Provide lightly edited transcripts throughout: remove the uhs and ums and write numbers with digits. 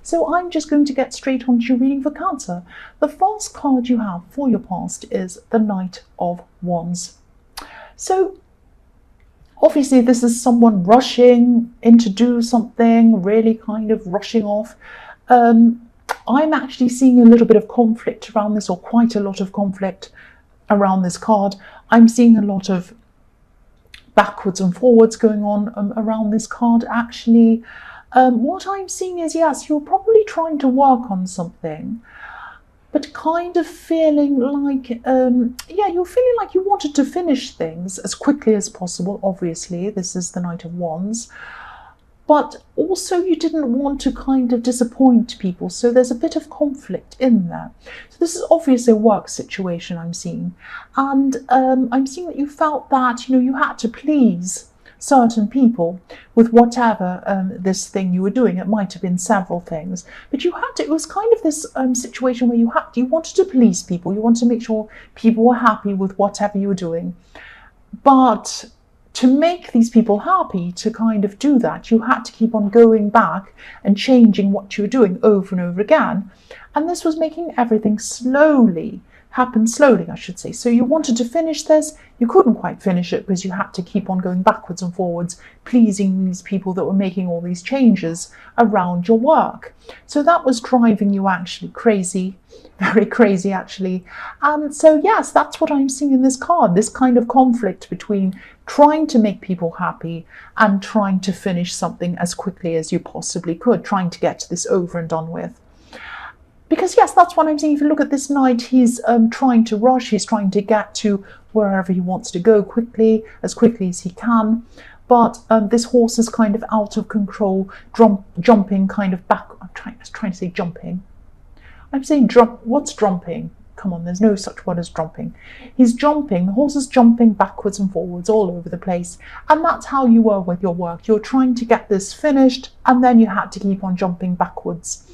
So I'm just going to get straight on to your reading for Cancer. The first card you have for your past is the Knight of Wands. So obviously this is someone rushing in to do something, really kind of rushing off. I'm actually seeing a little bit of conflict around this, or quite a lot of conflict around this card. I'm seeing a lot of backwards and forwards going on around this card, actually. What I'm seeing is, yes, you're probably trying to work on something, but kind of feeling like, you're feeling like you wanted to finish things as quickly as possible. Obviously, this is the Knight of Wands. But also you didn't want to kind of disappoint people. So there's a bit of conflict in there. So this is obviously a work situation I'm seeing. And I'm seeing that you felt that, you had to please certain people with whatever this thing you were doing. It might have been several things, but you had to, it was kind of this situation where you wanted to please people. You wanted to make sure people were happy with whatever you were doing. But to make these people happy, to kind of do that, you had to keep on going back and changing what you were doing over and over again. And this was making everything happen slowly, I should say. So you wanted to finish this, you couldn't quite finish it because you had to keep on going backwards and forwards, pleasing these people that were making all these changes around your work. So that was driving you actually crazy, very crazy actually. So yes, that's what I'm seeing in this card, this kind of conflict between trying to make people happy and trying to finish something as quickly as you possibly could, trying to get this over and done with. Because yes, that's what I'm seeing. If you look at this knight, he's trying to rush, he's trying to get to wherever he wants to go quickly as he can. But this horse is kind of out of control, jumping kind of back. I'm trying to say jumping. I'm saying jump. What's jumping? Come on, there's no such word as jumping. He's jumping, the horse is jumping backwards and forwards all over the place. And that's how you were with your work. You're trying to get this finished, and then you had to keep on jumping backwards.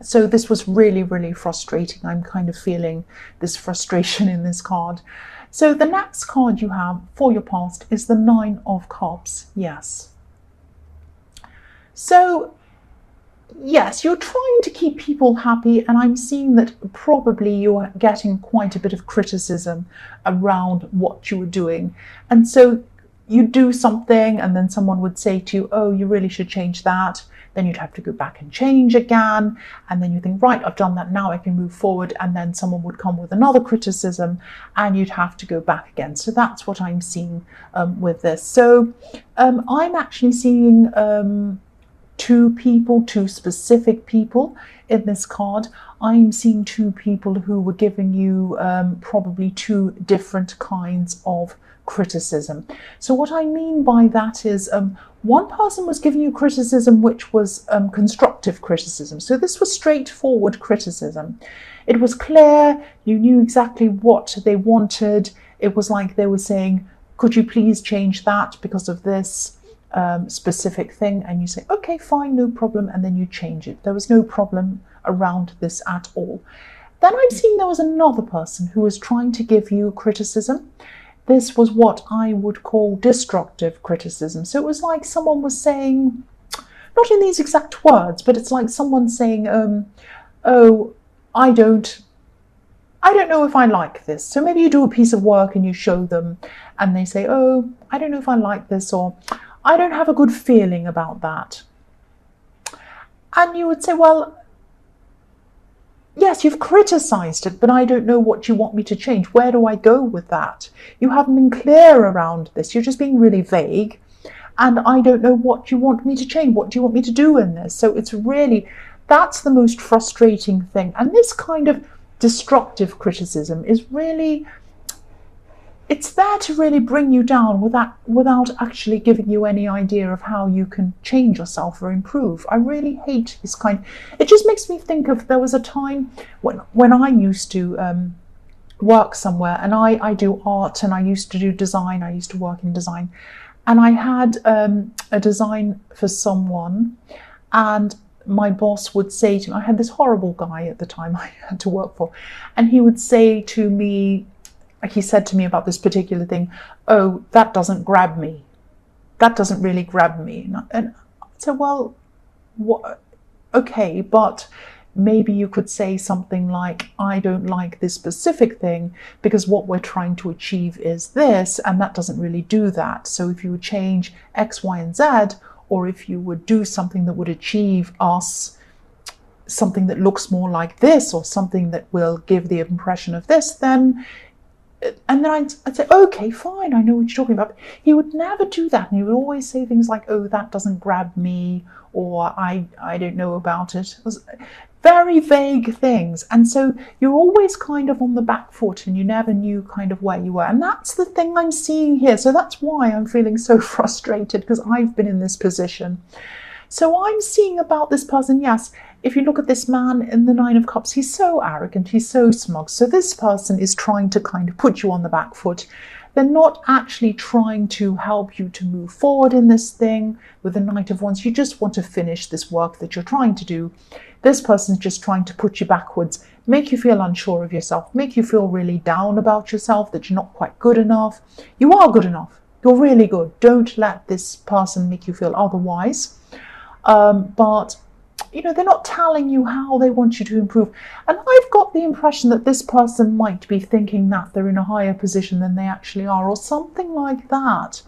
So this was really, really frustrating. I'm kind of feeling this frustration in this card. So the next card you have for your past is the Nine of Cups. Yes. So yes, you're trying to keep people happy, and I'm seeing that probably you're getting quite a bit of criticism around what you were doing. And so you do something and then someone would say to you, oh, you really should change that. Then you'd have to go back and change again. And then you think, right, I've done that, now I can move forward. And then someone would come with another criticism and you'd have to go back again. So that's what I'm seeing with this. So I'm actually seeing two specific people in this card. I'm seeing two people who were giving you probably two different kinds of criticism. So what I mean by that is one person was giving you criticism which was constructive criticism. So this was straightforward criticism. It was clear, you knew exactly what they wanted. It was like they were saying, could you please change that because of this specific thing? And you say, okay, fine, no problem, and then you change it. There was no problem around this at all. Then I'm seeing there was another person who was trying to give you criticism. This was what I would call destructive criticism. So it was like someone was saying, not in these exact words, but it's like someone saying, oh, I don't know if I like this. So maybe you do a piece of work and you show them and they say, oh, I don't know if I like this, or I don't have a good feeling about that. And you would say, well, yes, you've criticized it, but I don't know what you want me to change. Where do I go with that? You haven't been clear around this. You're just being really vague. And I don't know what you want me to change. What do you want me to do in this? So it's really, that's the most frustrating thing. And this kind of destructive criticism is really, it's there to really bring you down without actually giving you any idea of how you can change yourself or improve. I really hate this kind. It just makes me think of, there was a time when I used to work somewhere, and I do art and I used to do design. I used to work in design, and I had a design for someone, and my boss would say to me, I had this horrible guy at the time I had to work for, and he would say to me, he said to me about this particular thing, oh, that doesn't grab me. That doesn't really grab me. And I said, well, what? okay, but maybe you could say something like, I don't like this specific thing because what we're trying to achieve is this, and that doesn't really do that. So if you would change X, Y, and Z, or if you would do something that would achieve us something that looks more like this, or something that will give the impression of this, then, and then I'd say, okay, fine, I know what you're talking about. He would never do that, and he would always say things like, oh, that doesn't grab me, or I don't know about it. It was very vague things. And so you're always kind of on the back foot, and you never knew kind of where you were. And that's the thing I'm seeing here. So that's why I'm feeling so frustrated, because I've been in this position. So I'm seeing about this person, yes, if you look at this man in the Nine of Cups, he's so arrogant, he's so smug. So this person is trying to kind of put you on the back foot. They're not actually trying to help you to move forward in this thing. With the Knight of Wands, you just want to finish this work that you're trying to do. This person's just trying to put you backwards, make you feel unsure of yourself, make you feel really down about yourself, that you're not quite good enough. You are good enough. You're really good. Don't let this person make you feel otherwise. But they're not telling you how they want you to improve. And I've got the impression that this person might be thinking that they're in a higher position than they actually are, or something like that.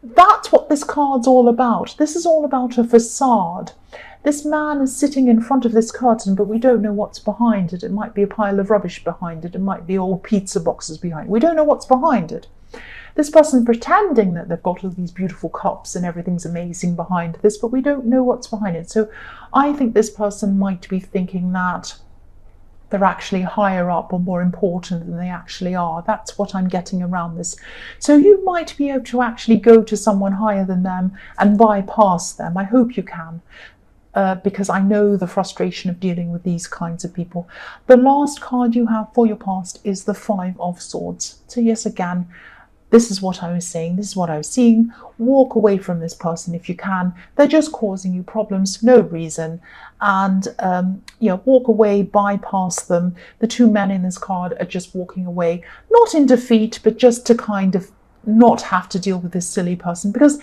That's what this card's all about. This is all about a facade. This man is sitting in front of this curtain, but we don't know what's behind it. It might be a pile of rubbish behind it. It might be old pizza boxes behind it. We don't know what's behind it. This person pretending that they've got all these beautiful cups and everything's amazing behind this, but we don't know what's behind it. So I think this person might be thinking that they're actually higher up or more important than they actually are. That's what I'm getting around this. So you might be able to actually go to someone higher than them and bypass them. I hope you can. Because I know the frustration of dealing with these kinds of people. The last card you have for your past is the Five of Swords. So yes, again, this is what I was saying. This is what I was seeing. Walk away from this person if you can. They're just causing you problems, no reason. And walk away, bypass them. The two men in this card are just walking away, not in defeat, but just to kind of not have to deal with this silly person. Because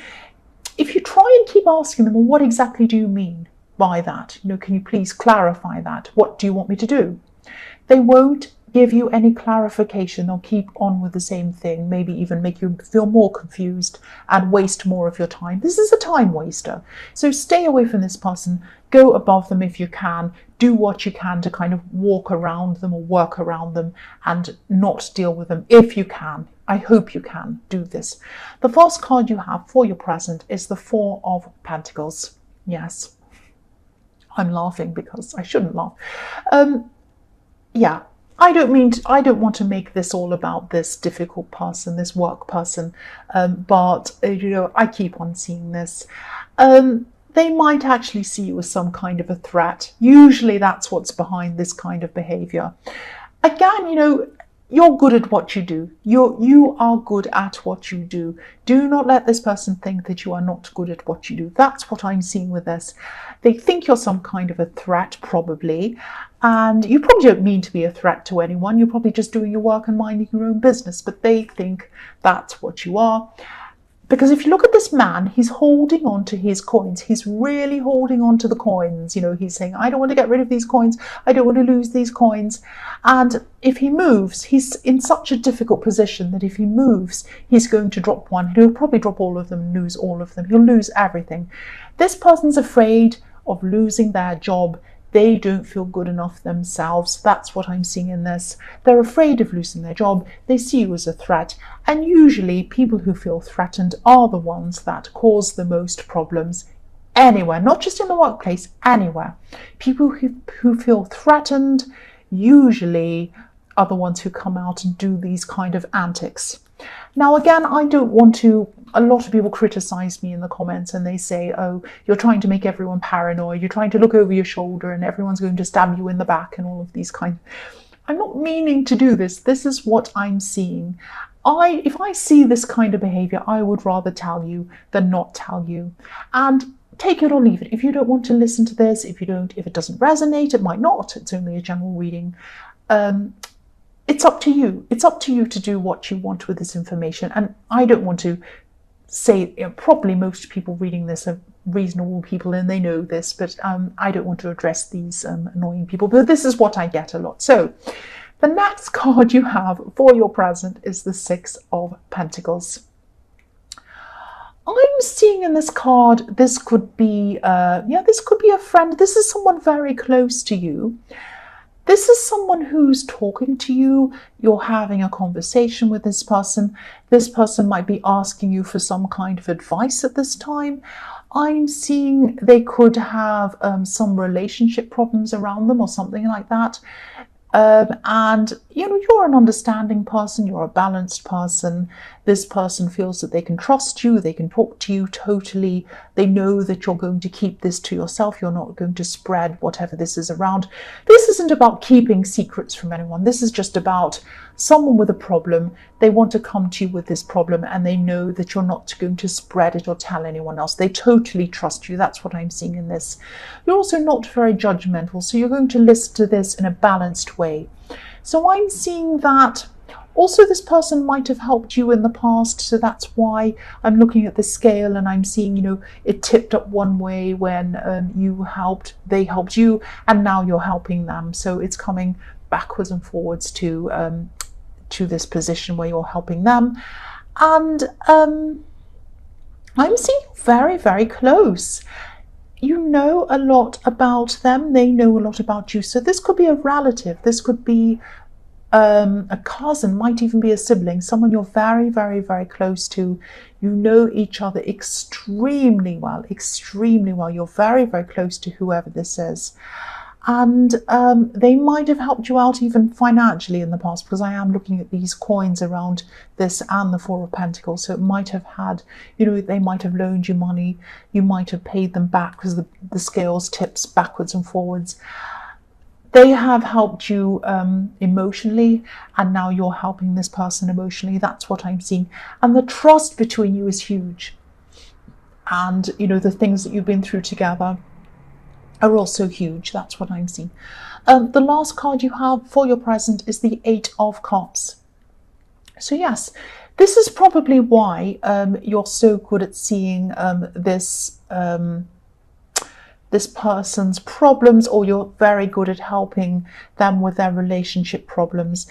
if you try and keep asking them, well, what exactly do you mean by that? Can you please clarify that? What do you want me to do? They won't give you any clarification. They'll keep on with the same thing, maybe even make you feel more confused and waste more of your time. This is a time waster. So stay away from this person. Go above them if you can. Do what you can to kind of walk around them or work around them and not deal with them if you can. I hope you can do this. The first card you have for your present is the Four of Pentacles. Yes. I'm laughing because I shouldn't laugh. I don't want to make this all about this difficult person, this work person, but I keep on seeing this. They might actually see you as some kind of a threat. Usually that's what's behind this kind of behavior. Again, you're good at what you do. You are good at what you do. Do not let this person think that you are not good at what you do. That's what I'm seeing with this. They think you're some kind of a threat, probably, and you probably don't mean to be a threat to anyone. You're probably just doing your work and minding your own business, but they think that's what you are. Because if you look at this man, he's holding on to his coins. He's really holding on to the coins. He's saying, I don't want to get rid of these coins. I don't want to lose these coins. And if he moves, he's in such a difficult position that if he moves, he's going to drop one. He'll probably drop all of them and lose all of them. He'll lose everything. This person's afraid of losing their job. They don't feel good enough themselves. That's what I'm seeing in this. They're afraid of losing their job. They see you as a threat. And usually people who feel threatened are the ones that cause the most problems anywhere, not just in the workplace, anywhere. People who feel threatened usually are the ones who come out and do these kind of antics. Now, again, I don't want to, a lot of people criticize me in the comments and they say, oh, you're trying to make everyone paranoid, you're trying to look over your shoulder and everyone's going to stab you in the back and all of these kinds. I'm not meaning to do this. This is what I'm seeing. If I see this kind of behavior, I would rather tell you than not tell you. And take it or leave it. If you don't want to listen to this, if it doesn't resonate, it might not. It's only a general reading. It's up to you. It's up to you to do what you want with this information. And I don't want to say, probably most people reading this are reasonable people and they know this, but I don't want to address these annoying people, but this is what I get a lot. So the next card you have for your present is the Six of Pentacles. I'm seeing in this card, this could be, this could be a friend. This is someone very close to you. This is someone who's talking to you. You're having a conversation with this person. This person might be asking you for some kind of advice at this time. I'm seeing they could have some relationship problems around them or something like that. And you're an understanding person, you're a balanced person. This person feels that they can trust you, they can talk to you totally. They know that you're going to keep this to yourself. You're not going to spread whatever this is around. This isn't about keeping secrets from anyone. This is just about someone with a problem. They want to come to you with this problem and they know that you're not going to spread it or tell anyone else. They totally trust you. That's what I'm seeing in this. You're also not very judgmental, so you're going to listen to this in a balanced way. So I'm seeing that also this person might have helped you in the past, so that's why I'm looking at the scale and I'm seeing, it tipped up one way when they helped you, and now you're helping them. So it's coming backwards and forwards to this position where you're helping them. And I'm seeing very, very close. You know a lot about them, they know a lot about you. So this could be a relative, this could be a cousin, might even be a sibling, someone you're very, very, very close to. You know each other extremely well, extremely well. You're very, very close to whoever this is. And they might have helped you out even financially in the past, because I am looking at these coins around this and the Four of Pentacles. So it might have had, they might have loaned you money. You might have paid them back because the scales tips backwards and forwards. They have helped you emotionally, and now you're helping this person emotionally. That's what I'm seeing. And the trust between you is huge. And, the things that you've been through together are also huge. That's what I'm seeing. The last card you have for your present is the Eight of Cups. So yes, this is probably why you're so good at seeing this person's problems, or you're very good at helping them with their relationship problems.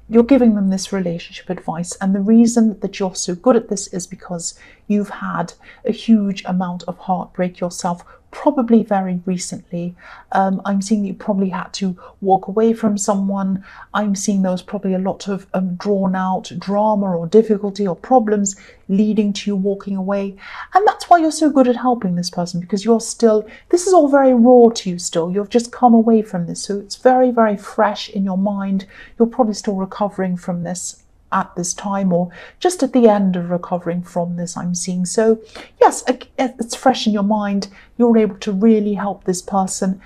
You're giving them this relationship advice, and the reason that you're so good at this is because you've had a huge amount of heartbreak yourself, probably very recently. I'm seeing you probably had to walk away from someone. I'm seeing there was probably a lot of drawn out drama or difficulty or problems leading to you walking away. And that's why you're so good at helping this person, because this is all very raw to you still. You've just come away from this. So it's very, very fresh in your mind. You're probably still recovering from this at this time, or just at the end of recovering from this, I'm seeing. So yes, it's fresh in your mind. You're able to really help this person.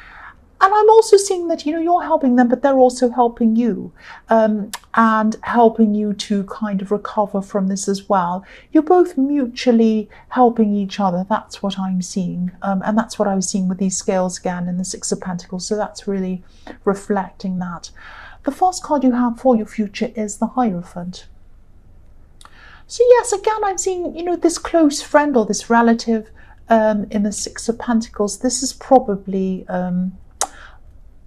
And I'm also seeing that, you're helping them, but they're also helping you, and helping you to kind of recover from this as well. You're both mutually helping each other. That's what I'm seeing. And that's what I was seeing with these scales again in the Six of Pentacles. So that's really reflecting that. The first card you have for your future is the Hierophant. So yes, again, I'm seeing, this close friend or this relative in the Six of Pentacles. This is probably,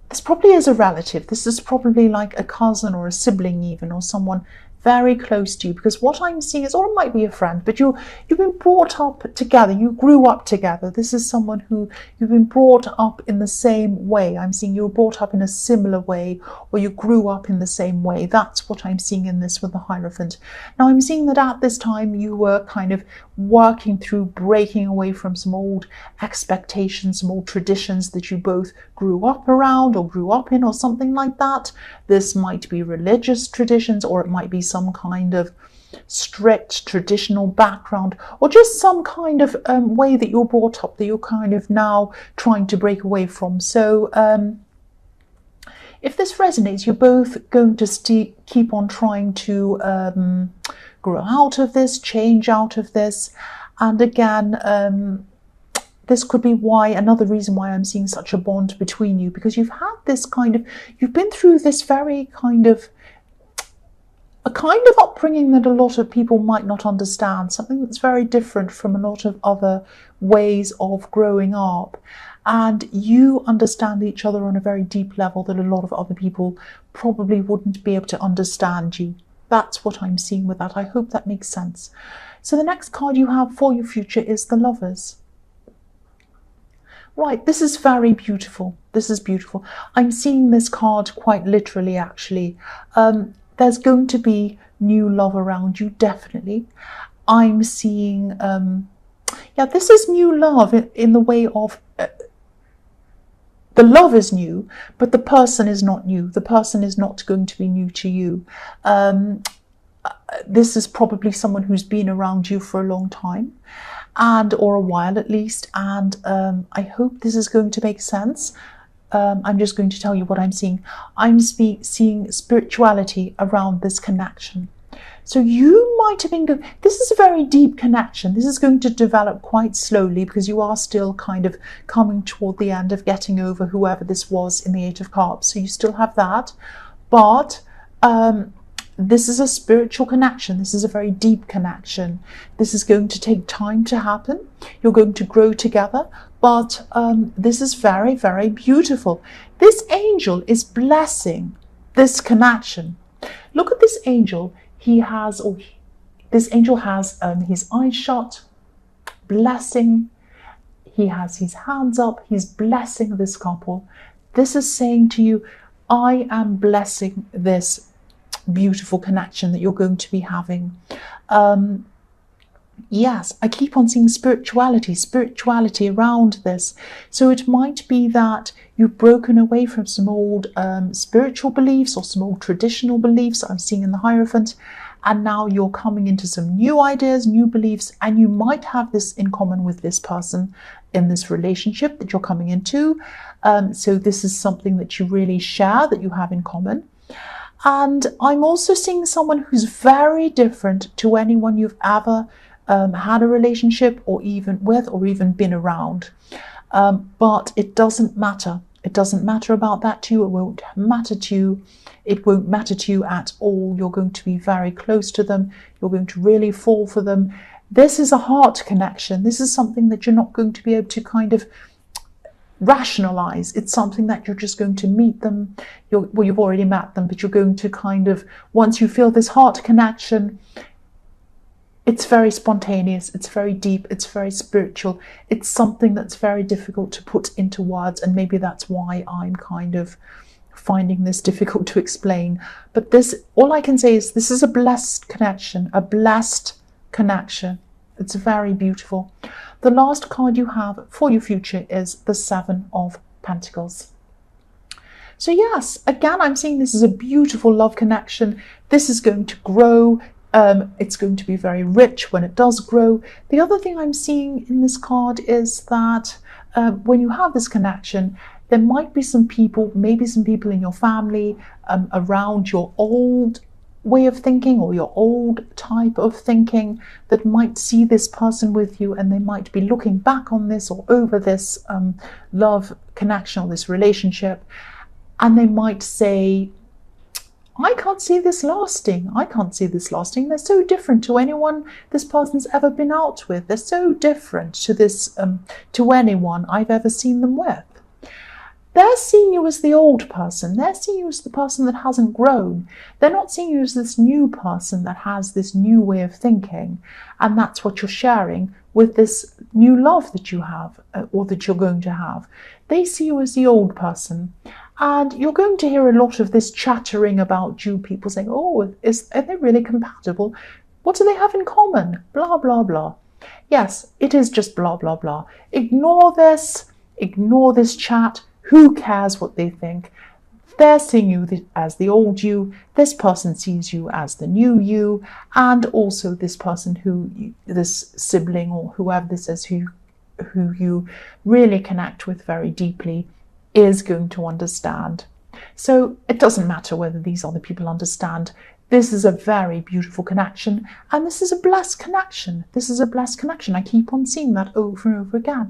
this probably is a relative. This is probably like a cousin or a sibling even, or someone very close to you, because what I'm seeing is, or it might be a friend, but you've been brought up together, you grew up together. This is someone who you've been brought up in the same way. I'm seeing you were brought up in a similar way, or you grew up in the same way. That's what I'm seeing in this with the Hierophant. Now I'm seeing that at this time you were kind of working through breaking away from some old expectations, some old traditions that you both grew up around or grew up in, or something like that. This might be religious traditions, or it might be some kind of strict traditional background, or just some kind of way that you're brought up that you're kind of now trying to break away from. So if this resonates, you're both going to keep on trying to grow out of this, change out of this. And again, this could be another reason why I'm seeing such a bond between you, because you've had this you've been through this very kind of a kind of upbringing that a lot of people might not understand, something that's very different from a lot of other ways of growing up. And you understand each other on a very deep level that a lot of other people probably wouldn't be able to understand you. That's what I'm seeing with that. I hope that makes sense. So the next card you have for your future is the Lovers. Right, this is very beautiful. This is beautiful. I'm seeing this card quite literally, actually. There's going to be new love around you, definitely. I'm seeing, yeah, this is new love in the way of, the love is new, but the person is not new. The person is not going to be new to you. This is probably someone who's been around you for a long time, or a while at least, and I hope this is going to make sense. I'm just going to tell you what I'm seeing. I'm seeing spirituality around this connection. So you might have been this is a very deep connection. This is going to develop quite slowly because you are still kind of coming toward the end of getting over whoever this was in the Eight of Cups. So you still have that, but this is a spiritual connection. This is a very deep connection. This is going to take time to happen. You're going to grow together, but this is very, very beautiful. This angel is blessing this connection. Look at this angel. This angel has his eyes shut, blessing. He has his hands up. He's blessing this couple. This is saying to you, I am blessing this beautiful connection that you're going to be having. Yes, I keep on seeing spirituality around this. So it might be that you've broken away from some old spiritual beliefs or some old traditional beliefs I'm seeing in the Hierophant, and now you're coming into some new ideas, new beliefs, and you might have this in common with this person in this relationship that you're coming into. So this is something that you really share, that you have in common. And I'm also seeing someone who's very different to anyone you've ever had a relationship or even with or even been around. But it doesn't matter. It doesn't matter about that to you. It won't matter to you. It won't matter to you at all. You're going to be very close to them. You're going to really fall for them. This is a heart connection. This is something that you're not going to be able to kind of rationalize. It's something that you're just going to meet them. Well, you've already met them, but you're going to kind of, once you feel this heart connection, it's very spontaneous, it's very deep, it's very spiritual. It's something that's very difficult to put into words, and maybe that's why I'm kind of finding this difficult to explain. But this, all I can say is this is a blessed connection, a blessed connection. It's very beautiful. The last card you have for your future is the Seven of Pentacles. So yes, again, I'm seeing this is a beautiful love connection. This is going to grow. It's going to be very rich when it does grow. The other thing I'm seeing in this card is that when you have this connection, there might be some people, maybe some people in your family around your old way of thinking or your old type of thinking that might see this person with you, and they might be looking back on this or over this love connection or this relationship, and they might say, I can't see this lasting. I can't see this lasting. They're so different to anyone this person's ever been out with. They're so different to this, to anyone I've ever seen them with. They're seeing you as the old person. They're seeing you as the person that hasn't grown. They're not seeing you as this new person that has this new way of thinking. And that's what you're sharing with this new love that you have, or that you're going to have. They see you as the old person. And you're going to hear a lot of this chattering about you, people saying, oh, are they really compatible? What do they have in common? Blah, blah, blah. Yes, it is just blah, blah, blah. Ignore this chat. Who cares what they think? They're seeing you as the old you. This person sees you as the new you. And also this person this sibling or whoever this is who you really connect with very deeply is going to understand. So it doesn't matter whether these other people understand. This is a very beautiful connection, and this is a blessed connection. This is a blessed connection. I keep on seeing that over and over again.